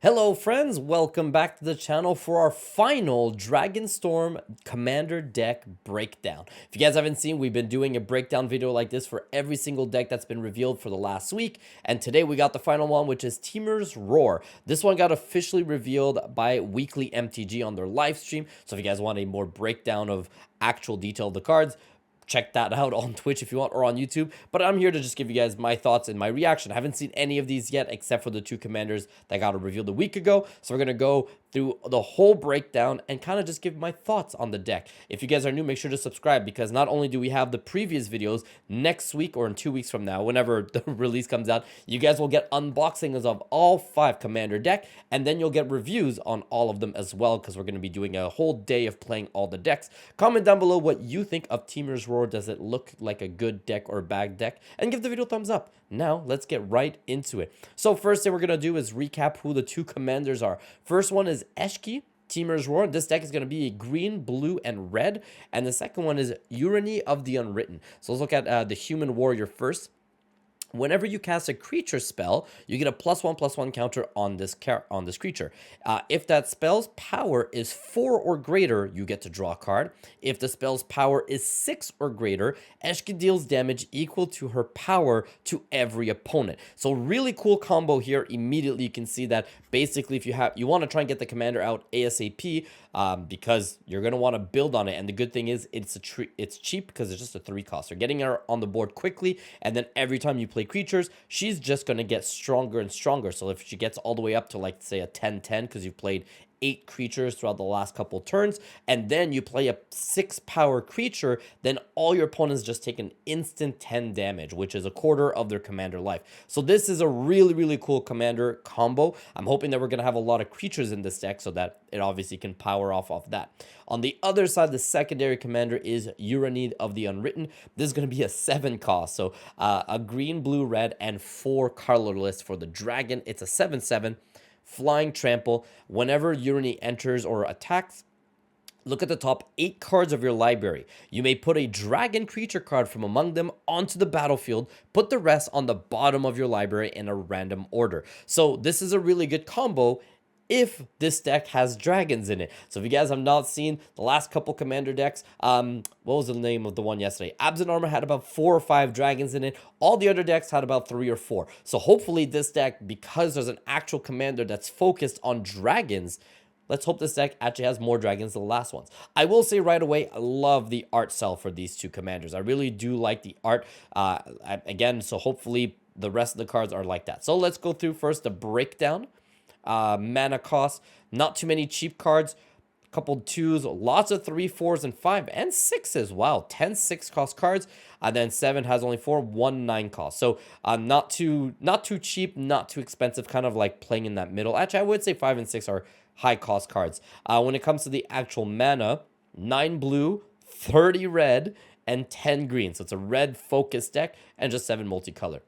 Hello friends, welcome back to the channel for our final Dragonstorm Commander deck breakdown. If you guys haven't seen, we've been doing a breakdown video like this for every single deck that's been revealed for the last week, and today we got the final one, which is Temur's Roar. This one got officially revealed by Weekly MTG on their live stream, so if you guys want a more breakdown of actual detail of the cards, check that out on Twitch if you want, or on YouTube. But I'm here to just give you guys my thoughts and my reaction. I haven't seen any of these yet except for the two commanders that got revealed a week ago. So we're going to go through the whole breakdown and kind of just give my thoughts on the deck. If you guys are new, make sure to subscribe, because not only do we have the previous videos next week or in 2 weeks from now, whenever the release comes out, you guys will get unboxings of all 5 commander deck, and then you'll get reviews on all of them as well, because we're going to be doing a whole day of playing all the decks. Comment down below what you think of Temur's Roar. Does it look like a good deck or a bad deck? And give the video a thumbs up. Now let's get right into it. So first thing we're going to do is recap who the two commanders are. First one is Eshki, Temur's Roar. This deck is going to be green, blue, and red. And the second one is Urani of the Unwritten. So let's look at the Human Warrior first. Whenever you cast a creature spell, you get a +1/+1 counter on this creature. If that spell's power is 4 or greater, you get to draw a card. If the spell's power is 6 or greater, Eshki deals damage equal to her power to every opponent. So really cool combo here. Immediately you can see that basically if you want to try and get the commander out ASAP, because you're going to want to build on it. And the good thing is it's cheap because it's just a 3 cost. You're getting her on the board quickly, and then every time you play creatures, she's just going to get stronger and stronger. So if she gets all the way up to, like, say a 10/10 because you've played 8 creatures throughout the last couple turns, and then you play a 6 power creature, then all your opponents just take an instant 10 damage, which is a quarter of their commander life. So this is a really cool commander combo. I'm hoping that we're going to have a lot of creatures in this deck so that it obviously can power off that. On the other side, the secondary commander is Urani of the Unwritten. This is going to be a 7 cost, so a green, blue, red, and 4 colorless for the dragon. It's a 7/7. Flying Trample. Whenever Urani enters or attacks, look at the top 8 cards of your library. You may put a dragon creature card from among them onto the battlefield. Put the rest on the bottom of your library in a random order. So this is a really good combo if this deck has dragons in it. So if you guys have not seen the last couple commander decks, what was the name of the one yesterday? Absent Armor had about 4 or 5 dragons in it. All the other decks had about 3 or 4. So hopefully this deck, because there's an actual commander that's focused on dragons, let's hope this deck actually has more dragons than the last ones. I will say right away, I love the art cell for these two commanders. I really do like the art. Again, so hopefully the rest of the cards are like that. So let's go through first the breakdown. Mana cost, not too many cheap cards, couple 2s, lots of 3, 4s, and 5 and 6s. Wow, 10 6 cost cards, and then 7 has only 4, 1 9 cost. So not too cheap, not too expensive, kind of like playing in that middle. Actually, I would say 5 and 6 are high cost cards. When it comes to the actual mana, 9 blue, 30 red, and 10 green. So it's a red focus deck and just 7 multicolor.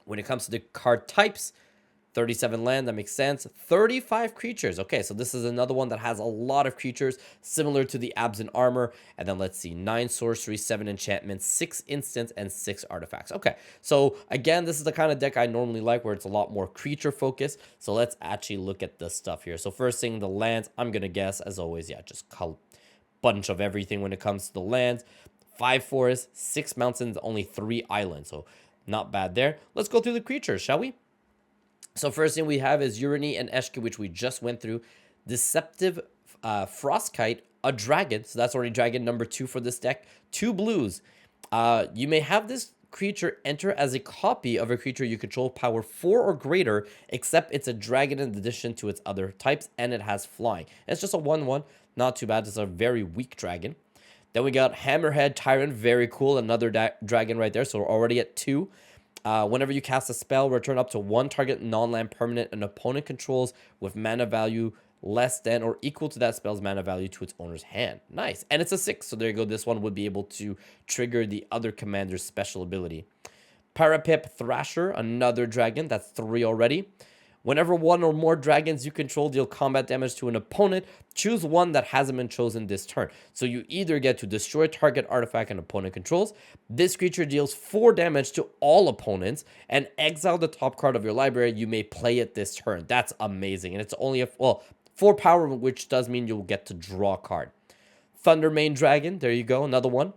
When it comes to the card types, 37 land, that makes sense. 35 creatures. Okay, so this is another one that has a lot of creatures, similar to the Absent Armor. And then let's see, 9 sorcery, 7 enchantments, 6 instants, and 6 artifacts. Okay, so again, this is the kind of deck I normally like, where it's a lot more creature focused. So let's actually look at the stuff here. So first thing, the lands, I'm going to guess, as always, yeah, just a bunch of everything when it comes to the lands. 5 forests, 6 mountains, only 3 islands. So not bad there. Let's go through the creatures, shall we? So first thing we have is Urani and Eshki, which we just went through. Deceptive Frostkite, a dragon. So that's already dragon number 2 for this deck. 2 blues. You may have this creature enter as a copy of a creature you control, power 4 or greater, except it's a dragon in addition to its other types, and it has flying. It's just a 1/1. Not too bad. It's a very weak dragon. Then we got Hammerhead Tyrant. Very cool. Another dragon right there. So we're already at 2. Whenever you cast a spell, return up to 1 target non-land permanent an opponent controls with mana value less than or equal to that spell's mana value to its owner's hand. Nice. And it's a 6, so there you go. This one would be able to trigger the other commander's special ability. Parapip Thrasher, another dragon. That's 3 already. Whenever one or more dragons you control deal combat damage to an opponent, choose one that hasn't been chosen this turn. So you either get to destroy target artifact an opponent controls, this creature deals 4 damage to all opponents, and exile the top card of your library. You may play it this turn. That's amazing. And it's only 4 power, which does mean you'll get to draw a card. Thundermane Dragon, there you go, another one.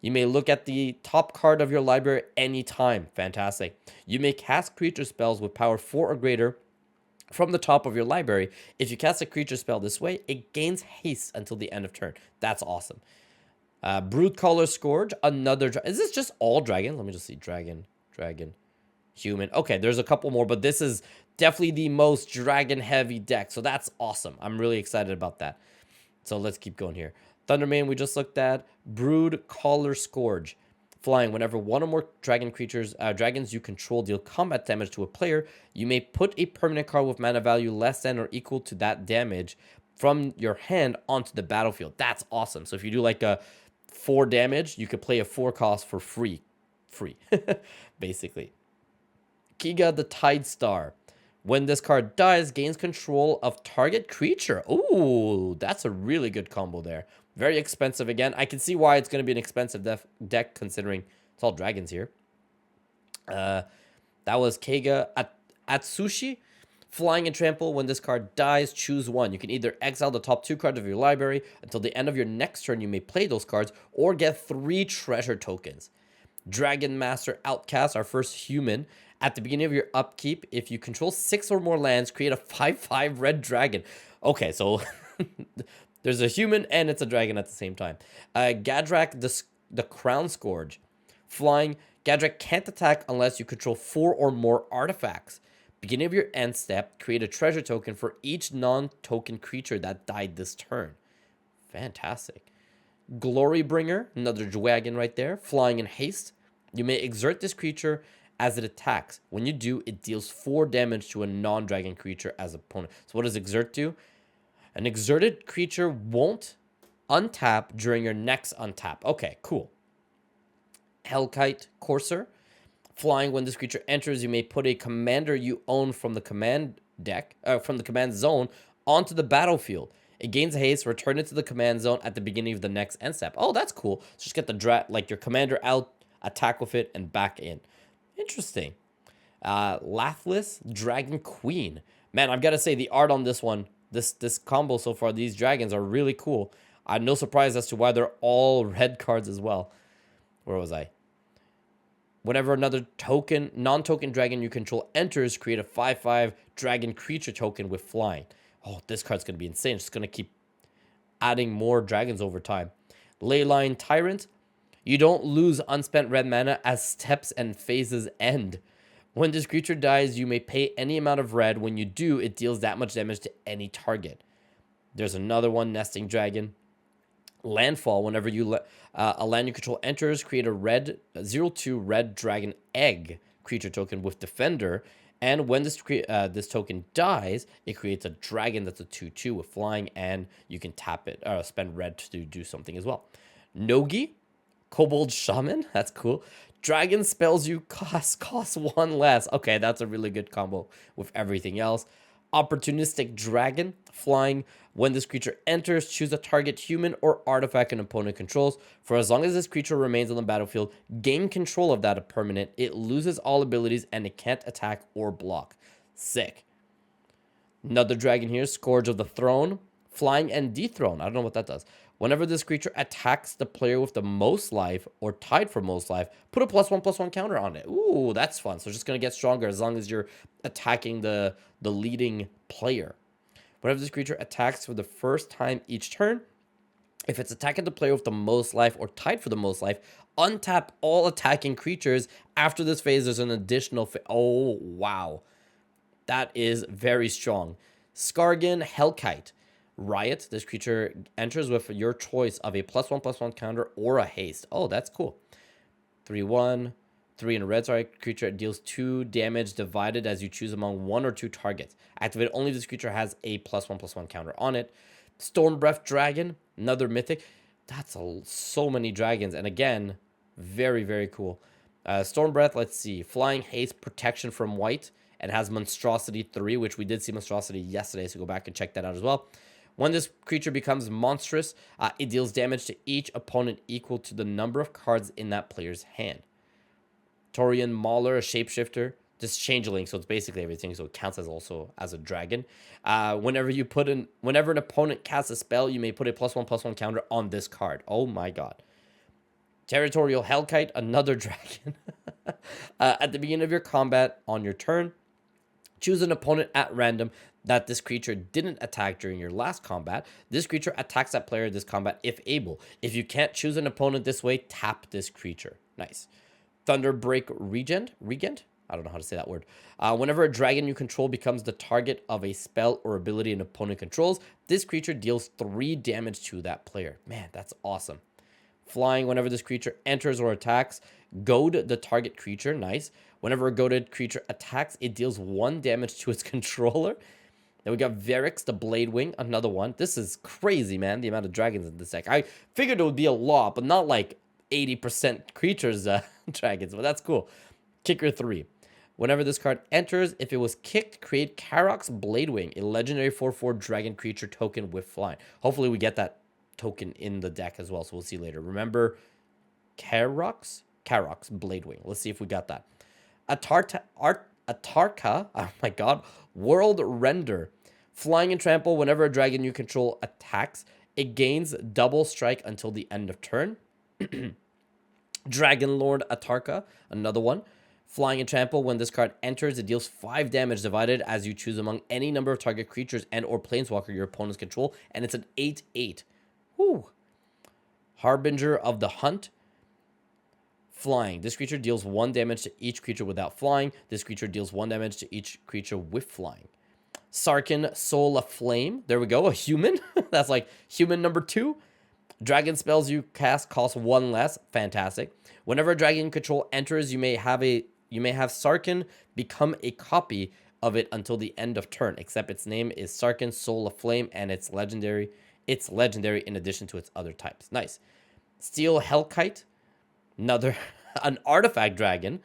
You may look at the top card of your library anytime. Fantastic. You may cast creature spells with power 4 or greater from the top of your library. If you cast a creature spell this way, it gains haste until the end of turn. That's awesome. Broodcaller Scourge, another... Is this just all dragon? Let me just see. Dragon, human. Okay, there's a couple more, but this is definitely the most dragon-heavy deck, so that's awesome. I'm really excited about that. So let's keep going here. Thundermane, we just looked at. Broodcaller Scourge. Flying, whenever one or more dragons you control deal combat damage to a player, you may put a permanent card with mana value less than or equal to that damage from your hand onto the battlefield. That's awesome. So if you do like a 4 damage, you could play a 4 cost for free, basically. Kiga the Tide Star. When this card dies, gains control of target creature. Ooh, that's a really good combo there. Very expensive again. I can see why it's going to be an expensive deck considering it's all dragons here. That was Keiga Atsushi. Flying and trample. When this card dies, choose one. You can either exile the top 2 cards of your library. Until the end of your next turn, you may play those cards or get 3 treasure tokens. Dragon Master Outcast, our first human. At the beginning of your upkeep, if you control 6 or more lands, create a 5/5 red dragon. Okay, so there's a human and it's a dragon at the same time. Gadrak the Crown Scourge. Flying, Gadrak can't attack unless you control 4 or more artifacts. Beginning of your end step, create a treasure token for each non-token creature that died this turn. Fantastic. Glorybringer, another dragon right there. Flying in haste. You may exert this creature as it attacks. When you do, it deals 4 damage to a non-dragon creature as opponent. So what does exert do? An exerted creature won't untap during your next untap. Okay, cool. Hellkite Courser. Flying, when this creature enters, you may put a commander you own from the command deck, from the command zone, onto the battlefield. It gains haste, return it to the command zone at the beginning of the next end step. Oh, that's cool. So just get the your commander out, attack with it, and back in. Interesting. Lathless Dragon Queen. Man, I've got to say the art on this one, this combo so far, these dragons are really cool. I'm no surprise as to why they're all red cards as well. Where was I? Whenever another non-token dragon you control enters, create a 5/5 dragon creature token with flying. Oh, this card's going to be insane. It's just going to keep adding more dragons over time. Leyline Tyrant. You don't lose unspent red mana as steps and phases end. When this creature dies, you may pay any amount of red. When you do, it deals that much damage to any target. There's another one, Nesting Dragon. Landfall, whenever a land you control enters, create a 0/2 red dragon egg creature token with Defender. And when this token dies, it creates a dragon that's a 2/2 with flying, and you can tap it, spend red to do something as well. Nogi, Kobold Shaman, that's cool. Dragon spells you cost 1 less. Okay, that's a really good combo with everything else. Opportunistic Dragon, flying. When this creature enters, choose a target human or artifact an opponent controls. For as long as this creature remains on the battlefield, gain control of that permanent. It loses all abilities and it can't attack or block. Sick. Another dragon here, Scourge of the Throne. Flying and dethrone. I don't know what that does. Whenever this creature attacks the player with the most life or tied for most life, put a +1/+1 counter on it. Ooh, that's fun. So it's just going to get stronger as long as you're attacking the leading player. Whenever this creature attacks for the first time each turn, if it's attacking the player with the most life or tied for the most life, untap all attacking creatures. After this phase, there's an additional oh, wow. That is very strong. Skargan Hellkite. Riot, this creature enters with your choice of a +1/+1 counter or a haste. Oh, that's cool. 3/1, 3 in a red creature deals 2 damage divided as you choose among 1 or 2 targets. Activate only if this creature has a +1/+1 counter on it. Stormbreath Dragon, another mythic. That's so many dragons, and again, very, very cool. Stormbreath, let's see. Flying, haste, protection from white. and has Monstrosity 3, which we did see Monstrosity yesterday, so go back and check that out as well. When this creature becomes monstrous, it deals damage to each opponent equal to the number of cards in that player's hand. Torian Mauler, a shapeshifter, just changeling, so it's basically everything, so it counts as also as a dragon. Whenever an opponent casts a spell, you may put a +1/+1 counter on this card. Oh my god. Territorial Hellkite, another dragon. At the beginning of your combat on your turn, choose an opponent at random that this creature didn't attack during your last combat. This creature attacks that player this combat if able. If you can't choose an opponent this way, tap this creature. Nice. Thunderbreak Regent? I don't know how to say that word. Whenever a dragon you control becomes the target of a spell or ability an opponent controls, this creature deals 3 damage to that player. Man, that's awesome. Flying, whenever this creature enters or attacks, goad the target creature. Nice. Whenever a goaded creature attacks, it deals 1 damage to its controller. Then we got Varix, the Blade Wing, another one. This is crazy, man, the amount of dragons in this deck. I figured it would be a lot, but not like 80% creatures dragons, but that's cool. Kicker 3. Whenever this card enters, if it was kicked, create Karok's Blade Wing, a legendary 4/4 dragon creature token with flying. Hopefully we get that token in the deck as well, so we'll see later. Remember Karok's Blade Wing. Let's see if we got that. Atarka, oh my god, World Render. Flying and trample, whenever a dragon you control attacks, it gains double strike until the end of turn. Dragon Lord Atarka, another one. Flying and trample, when this card enters, it deals 5 damage divided as you choose among any number of target creatures and or planeswalker your opponents control, and it's an 8/8. Whew. Harbinger of the Hunt. Flying. This creature deals 1 damage to each creature without flying. This creature deals 1 damage to each creature with flying. Sarkin, Soul of Flame. There we go, a human. That's like human number 2. Dragon spells you cast cost 1 less. Fantastic. Whenever a dragon you control enters, you may have Sarkin become a copy of it until the end of turn, except its name is Sarkin, Soul of Flame, and it's legendary. It's legendary in addition to its other types. Nice. Steel Hellkite, another an artifact dragon.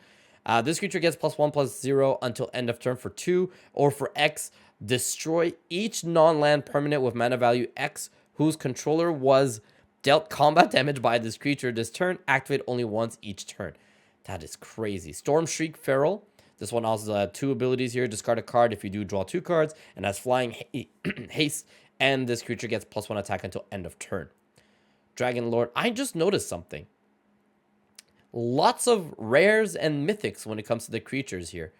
This creature gets +1/+0 until end of turn for 2, or for X, destroy each non-land permanent with mana value X whose controller was dealt combat damage by this creature this turn. Activate only once each turn. That is crazy. Stormshriek Feral. This one also has 2 abilities here. Discard a card if you do draw 2 cards, and has flying haste, and this creature gets +1 attack until end of turn. Dragon Lord. I just noticed something. Lots of rares and mythics when it comes to the creatures here.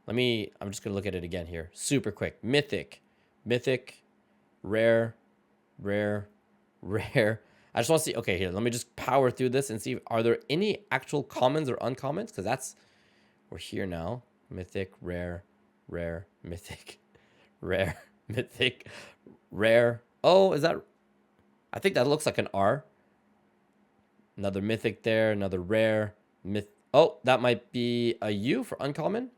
I'm just going to look at it again here. Super quick. Mythic, rare. I just want to see. Okay, here, let me just power through this and see, are there any actual commons or uncommons? Because we're here now. Mythic, rare, mythic, rare, mythic, rare. Oh, is that? I think that looks like an R. Another mythic there, another rare. Oh, that might be a U for uncommon.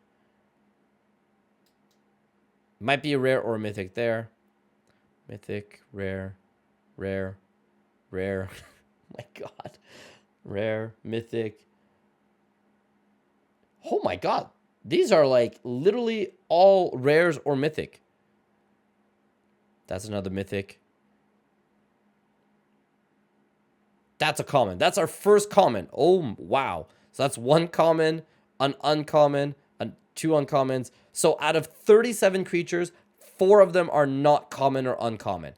Might be a rare or a mythic there. Mythic, rare. Oh my god. Rare, mythic. Oh my god. These are like literally all rares or mythic. That's another mythic. That's a common. That's our first common. Oh, wow. So that's 1 common, an uncommon, and 2 uncommons. So out of 37 creatures, 4 of them are not common or uncommon.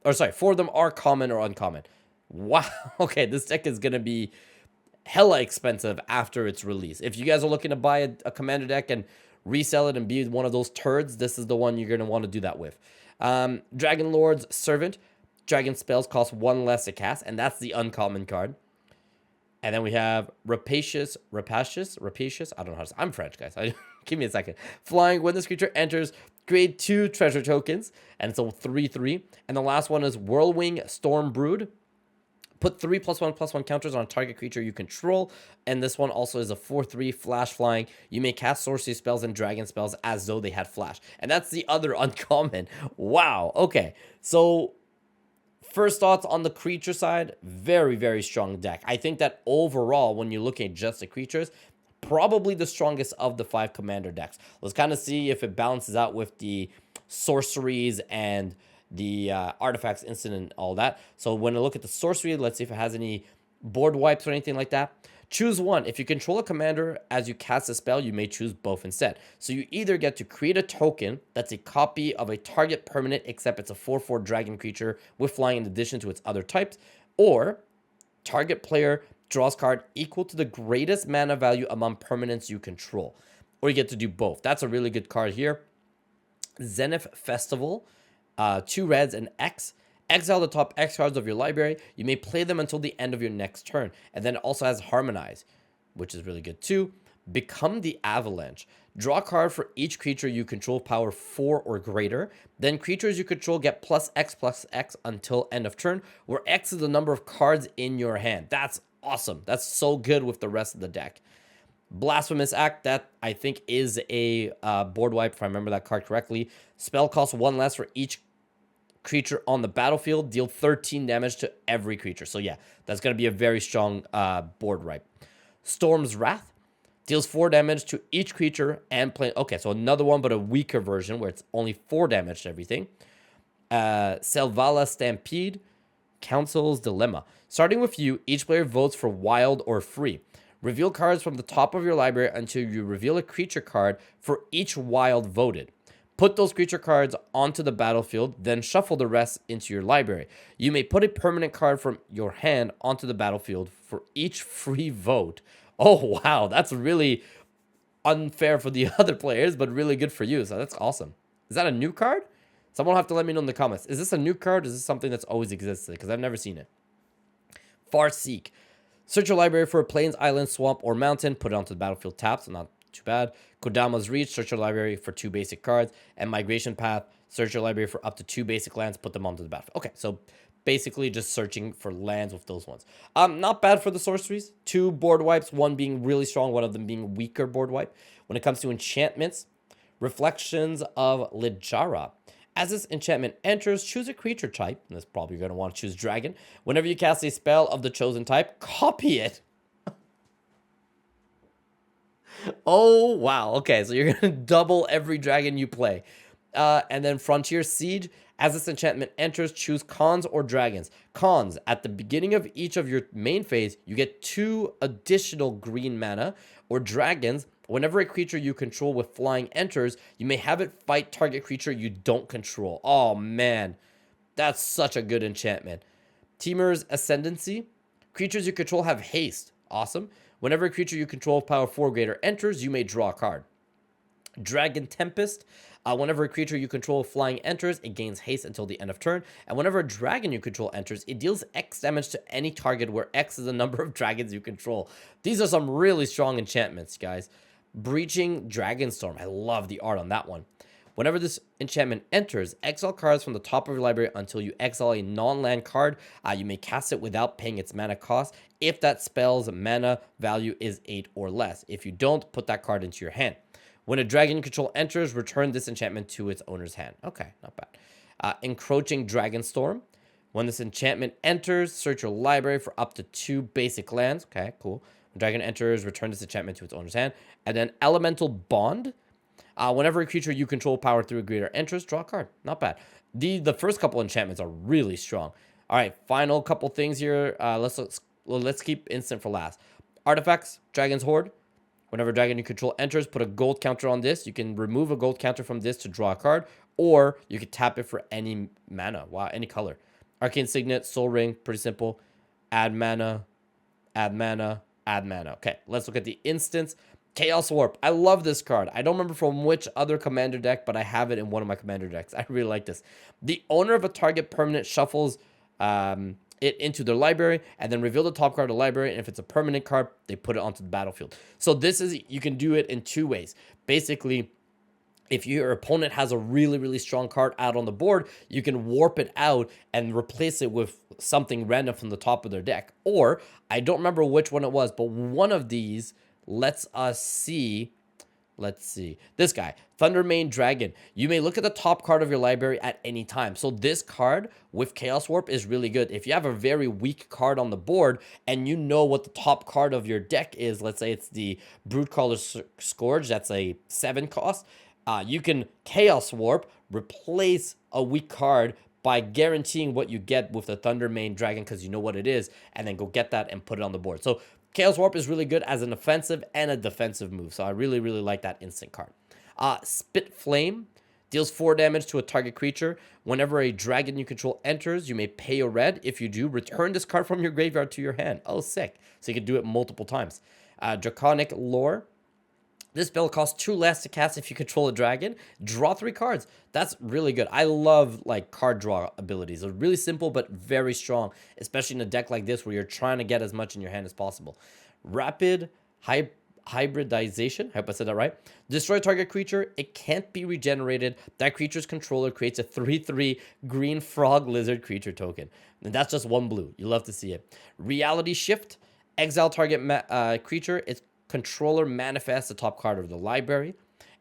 4 of them are common or uncommon. Wow. Okay, this deck is going to be hella expensive after its release. If you guys are looking to buy a commander deck and resell it and be one of those turds, this is the one you're going to want to do that with. Dragon Lord's Servant. Dragon spells cost 1 less to cast, and that's the uncommon card. And then we have Rapacious. I don't know how to say. I'm French, guys. Give me a second. Flying, when this creature enters, create 2 treasure tokens, and it's a 3/3. And the last one is Whirlwing Stormbrood. Put 3 +1/+1 counters on a target creature you control. And this one also is a 4/3 flash flying. You may cast sorcery spells and dragon spells as though they had flash. And that's the other uncommon. Wow. Okay. So first thoughts on the creature side, very, very strong deck. I think that overall, when you're looking at just the creatures, probably the strongest of the 5 commander decks. Let's kind of see if it balances out with the sorceries and the artifacts instant and all that. So when I look at the sorcery, let's see if it has any board wipes or anything like that. Choose one. If you control a commander as you cast a spell, you may choose both instead. So you either get to create a token that's a copy of a target permanent, except it's a 4/4 dragon creature with flying in addition to its other types, or target player draws card equal to the greatest mana value among permanents you control. Or you get to do both. That's a really good card here. Zenith Festival, 2 reds and X. Exile the top X cards of your library. You may play them until the end of your next turn. And then it also has Harmonize, which is really good too. Become the Avalanche. Draw a card for each creature you control power 4 or greater. Then creatures you control get +X until end of turn, where X is the number of cards in your hand. That's awesome. That's so good with the rest of the deck. Blasphemous Act, that I think is a board wipe, if I remember that card correctly. Spell costs 1 less for each creature on the battlefield. Deal 13 damage to every creature. So yeah, that's going to be a very strong board wipe. Storm's Wrath deals 4 damage to each creature and play. Okay, so another one, but a weaker version where it's only 4 damage to everything. Selvala Stampede, Council's Dilemma. Starting with you, each player votes for wild or free. Reveal cards from the top of your library until you reveal a creature card for each wild voted. Put those creature cards onto the battlefield, then shuffle the rest into your library. You may put a permanent card from your hand onto the battlefield for each free vote. Oh, wow. That's really unfair for the other players, but really good for you. So that's awesome. Is that a new card? Someone will have to let me know in the comments. Is this a new card? Or is this something that's always existed? Because I've never seen it. Farseek. Search your library for a plains, island, swamp, or mountain. Put it onto the battlefield tapped, so not too bad. Kodama's Reach. Search your library for 2 basic cards. And Migration Path. Search your library for up to 2 basic lands. Put them onto the battlefield. Okay, so basically just searching for lands with those ones. Not bad for the sorceries. 2 board wipes, one being really strong, one of them being weaker board wipe. When it comes to enchantments, Reflections of Lijara. As this enchantment enters, choose a creature type. And that's probably going to want to choose dragon. Whenever you cast a spell of the chosen type, copy it. Oh, wow. Okay, so you're going to double every dragon you play. And then Frontier Siege. As this enchantment enters, choose cons or dragons. Cons, at the beginning of each of your main phase, you get 2 additional green mana. Or dragons, whenever a creature you control with flying enters, you may have it fight target creature you don't control. Oh, man. That's such a good enchantment. Temur's Ascendancy. Creatures you control have haste. Awesome. Whenever a creature you control of power 4 or greater enters, you may draw a card. Dragon Tempest. Whenever a creature you control flying enters, it gains haste until the end of turn. And whenever a dragon you control enters, it deals X damage to any target where X is the number of dragons you control. These are some really strong enchantments, guys. Breaching Dragonstorm. I love the art on that one. Whenever this enchantment enters, exile cards from the top of your library until you exile a non-land card. You may cast it without paying its mana cost if that spell's mana value is 8 or less. If you don't, put that card into your hand. When a dragon you control enters, return this enchantment to its owner's hand. Okay, not bad. Encroaching Dragonstorm. When this enchantment enters, search your library for up to 2 basic lands. Okay, cool. When dragon enters, return this enchantment to its owner's hand. And then Elemental Bond. Whenever a creature you control power 3 or greater enters, draw a card. Not bad. The first couple enchantments are really strong. All right, final couple things here. Let's keep instant for last. Artifacts, Dragon's Horde. Whenever a dragon you control enters, put a gold counter on this. You can remove a gold counter from this to draw a card, or you can tap it for any mana. Wow, any color. Arcane Signet, Soul Ring, pretty simple. Add mana, add mana, add mana. Okay, let's look at the instance. Chaos Warp. I love this card. I don't remember from which other commander deck, but I have it in one of my commander decks. I really like this. The owner of a target permanent shuffles it into their library and then reveal the top card of the library, and if it's a permanent card, they put it onto the battlefield. So this is, you can do it in 2 ways. Basically, if your opponent has a really, really strong card out on the board, you can warp it out and replace it with something random from the top of their deck. Or, I don't remember which one it was, but one of these lets us see Let's see. This guy, Thundermane Dragon. You may look at the top card of your library at any time. So this card with Chaos Warp is really good. If you have a very weak card on the board and you know what the top card of your deck is, let's say it's the Broodcaller Scourge, that's a 7 cost, you can Chaos Warp, replace a weak card by guaranteeing what you get with the Thundermane Dragon because you know what it is, and then go get that and put it on the board. So Chaos Warp is really good as an offensive and a defensive move. So I really, really like that instant card. Spit Flame deals 4 damage to a target creature. Whenever a dragon you control enters, you may pay a red. If you do, return this card from your graveyard to your hand. Oh, sick. So you can do it multiple times. Draconic Lore. This spell costs 2 less to cast if you control a dragon. Draw 3 cards. That's really good. I love like card draw abilities. They're really simple but very strong, especially in a deck like this where you're trying to get as much in your hand as possible. Rapid Hybridization. I hope I said that right. Destroy target creature. It can't be regenerated. That creature's controller creates a 3/3 green frog lizard creature token. And that's just 1 blue. You love to see it. Reality Shift. Exile target creature. Its controller manifests the top card of the library.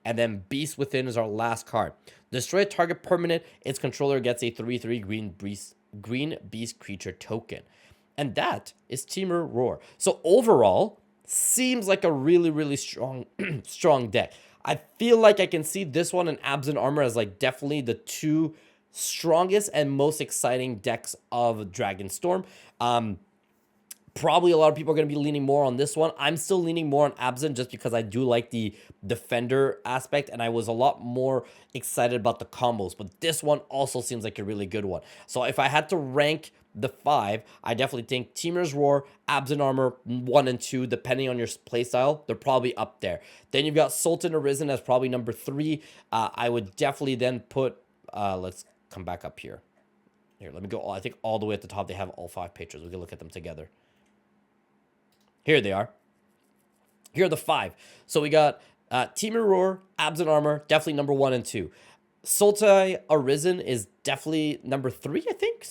And then Beast Within is our last card. Destroy a target permanent. Its controller gets a 3/3 green beast creature token. And that is Temur Roar. So overall, seems like a really, really strong strong deck. I feel like I can see this one and Abs and Armor as like definitely the 2 strongest and most exciting decks of Dragonstorm. Probably a lot of people are going to be leaning more on this one. I'm still leaning more on Abzan just because I do like the defender aspect, and I was a lot more excited about the combos. But this one also seems like a really good one. So if I had to rank the 5, I definitely think Temur's Roar, Abzan Armor 1 and 2, depending on your playstyle, they're probably up there. Then you've got Sultan Arisen as probably number 3. I would definitely then put, let's come back up here. Here, let me go, I think all the way at the top, they have all 5 pictures. We can look at them together. Here they are. Here are the 5. So we got Temur Roar, Abzan Armor, definitely number 1 and 2. Sultai Arisen is definitely number 3, I think.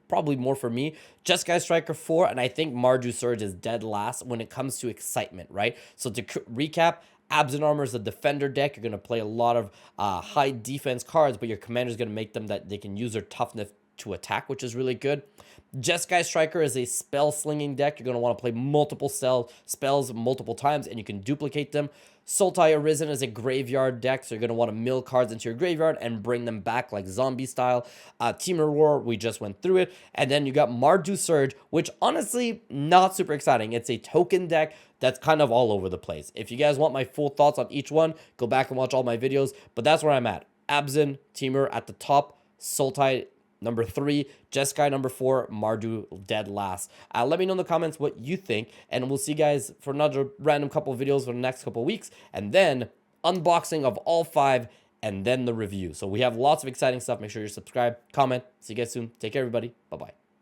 Probably more for me. Jeskai Striker 4, and I think Mardu Surge is dead last when it comes to excitement, right? So to recap, Abzan Armor is a defender deck. You're going to play a lot of high defense cards, but your commander is going to make them that they can use their toughness to attack, which is really good. Jeskai Striker is a spell slinging deck. You're going to want to play multiple spells multiple times, and you can duplicate them. Sultai Arisen is a graveyard deck, so you're going to want to mill cards into your graveyard and bring them back like zombie style. Temur Roar, we just went through it. And then you got Mardu Surge, which honestly, not super exciting. It's a token deck that's kind of all over the place. If you guys want my full thoughts on each one, go back and watch all my videos. But that's where I'm at. Abzan, Temur at the top, Sultai number 3, Jeskai number 4, Mardu dead last. Let me know in the comments what you think, and we'll see you guys for another random couple of videos for the next couple of weeks, and then unboxing of all 5, and then the review. So we have lots of exciting stuff. Make sure you're subscribed, comment. See you guys soon. Take care, everybody. Bye-bye.